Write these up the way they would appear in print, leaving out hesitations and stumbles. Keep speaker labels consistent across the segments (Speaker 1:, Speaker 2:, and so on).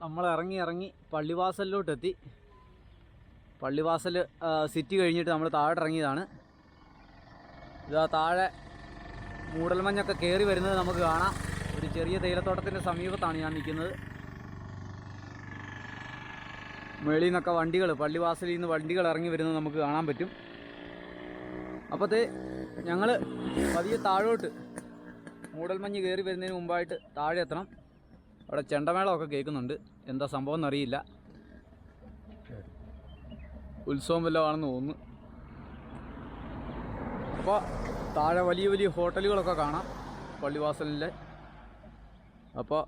Speaker 1: നമ്മൾ ഇറങ്ങി പള്ളിവാസലിലോട്ടെത്തി. പള്ളിവാസൽ സിറ്റി കഴിഞ്ഞിട്ട് നമ്മൾ താഴെ ഇറങ്ങിയതാണ്. ഇതാ താഴെ മൂടൽമഞ്ഞൊക്കെ കയറി വരുന്നത് നമുക്ക് കാണാം. ഒരു ചെറിയ തേയിലത്തോട്ടത്തിൻ്റെ സമീപത്താണ് ഞാൻ നിൽക്കുന്നത്. മേളിൽ നിന്നൊക്കെ വണ്ടികൾ, പള്ളിവാസലിൽ നിന്ന് വണ്ടികൾ ഇറങ്ങി വരുന്നത് നമുക്ക് കാണാൻ പറ്റും. അപ്പോഴത്തെ ഞങ്ങൾ പതിയെ താഴോട്ട് മൂടൽമഞ്ഞ് കയറി വരുന്നതിന് മുമ്പായിട്ട് താഴെ എത്തണം. അവിടെ ചെണ്ടമേളമൊക്കെ കേൾക്കുന്നുണ്ട്. എന്താ സംഭവം എന്നറിയില്ല. ഉത്സവം വല്ലതും ആണെന്ന് തോന്നുന്നു. അപ്പോൾ താഴെ വലിയ വലിയ ഹോട്ടലുകളൊക്കെ കാണാം പള്ളിവാസലിലെ. അപ്പോൾ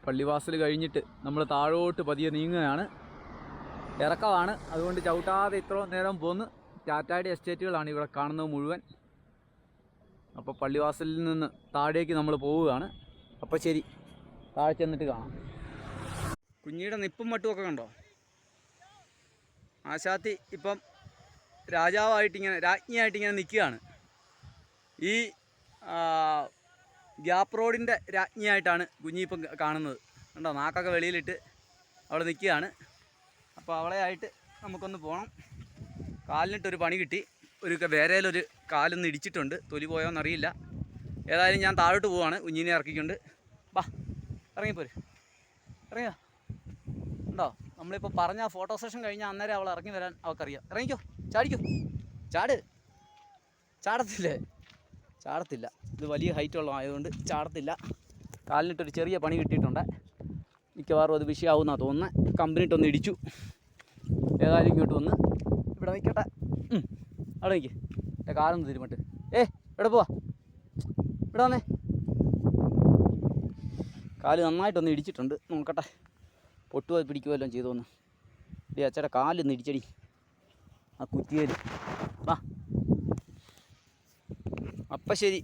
Speaker 1: പള്ളിവാസൽ കഴിഞ്ഞിട്ട് നമ്മൾ താഴോട്ട് പതിയെ നീങ്ങുകയാണ്. ഇറക്കമാണ്, അതുകൊണ്ട് ചവിട്ടാതെ ഇത്രയും നേരം പോന്ന്. ടാറ്റയുടെ എസ്റ്റേറ്റുകളാണ് ഇവിടെ കാണുന്നത് മുഴുവൻ. അപ്പോൾ പള്ളിവാസലിൽ നിന്ന് താഴേക്ക് നമ്മൾ പോവുകയാണ്. അപ്പോൾ ശരി, താഴെ ചെന്നിട്ട് കാണാം. കുഞ്ഞിയുടെ നിപ്പും മട്ടുമൊക്കെ കണ്ടോ? ആശാത്തി ഇപ്പം രാജാവായിട്ടിങ്ങനെ, രാജ്ഞിയായിട്ടിങ്ങനെ നിൽക്കുകയാണ്. ഈ ഗ്യാപ്പ് റോഡിൻ്റെ രാജ്ഞിയായിട്ടാണ് കുഞ്ഞിപ്പം കാണുന്നത്. കണ്ടോ, നാക്കൊക്കെ വെളിയിലിട്ട് അവിടെ നിൽക്കുകയാണ്. അപ്പോൾ അവളെ ആയിട്ട് നമുക്കൊന്ന് പോകണം. കാലിനിട്ടൊരു പണി കിട്ടി. വേരയിലൊരു കാലൊന്ന് ഇടിച്ചിട്ടുണ്ട്. തൊലി പോയോന്നറിയില്ല. ഏതായാലും ഞാൻ താഴോട്ട് പോവാണ് കുഞ്ഞിനെ ഇറക്കിക്കൊണ്ട്. ബാ, ഇറങ്ങിപ്പോര്, ഇറങ്ങിയോ. ഉണ്ടോ, നമ്മളിപ്പോൾ പറഞ്ഞ ഫോട്ടോ സെഷൻ കഴിഞ്ഞാൽ അന്നേരം അവൾ ഇറങ്ങി വരാൻ അവൾക്കറിയാം. ഇറങ്ങിക്കോ, ചാടിക്കോ, ചാടത്തില്ല. ഇത് വലിയ ഹൈറ്റ് ഉള്ളതായതുകൊണ്ട് ചാടത്തില്ല. കാലിനിട്ടൊരു ചെറിയ പണി കിട്ടിയിട്ടുണ്ട്. മിക്കവാറും അത് വിഷയമാവുമെന്നാണ് തോന്നുന്നത്. കമ്പനിയിട്ടൊന്ന് ഇടിച്ചു. ഏതായാലും ഇങ്ങോട്ട് വന്ന് ഇവിടെ നിൽക്കട്ടെ. അവിടെ നിൽക്ക്, എൻ്റെ കാലൊന്ന് തിരുമട്ട്. ഇവിടെ പോവാ, ഇവിടെ വന്നേ. കാല് നന്നായിട്ടൊന്ന് ഇടിച്ചിട്ടുണ്ട്. നോക്കട്ടെ, പൊട്ടുക പിടിക്കുമല്ലോ ചെയ്തോന്ന്. അച്ഛയുടെ കാലൊന്ന് ഇടിച്ചടി, ആ കുറ്റിയേൽ. വാ, അപ്പം ശരി.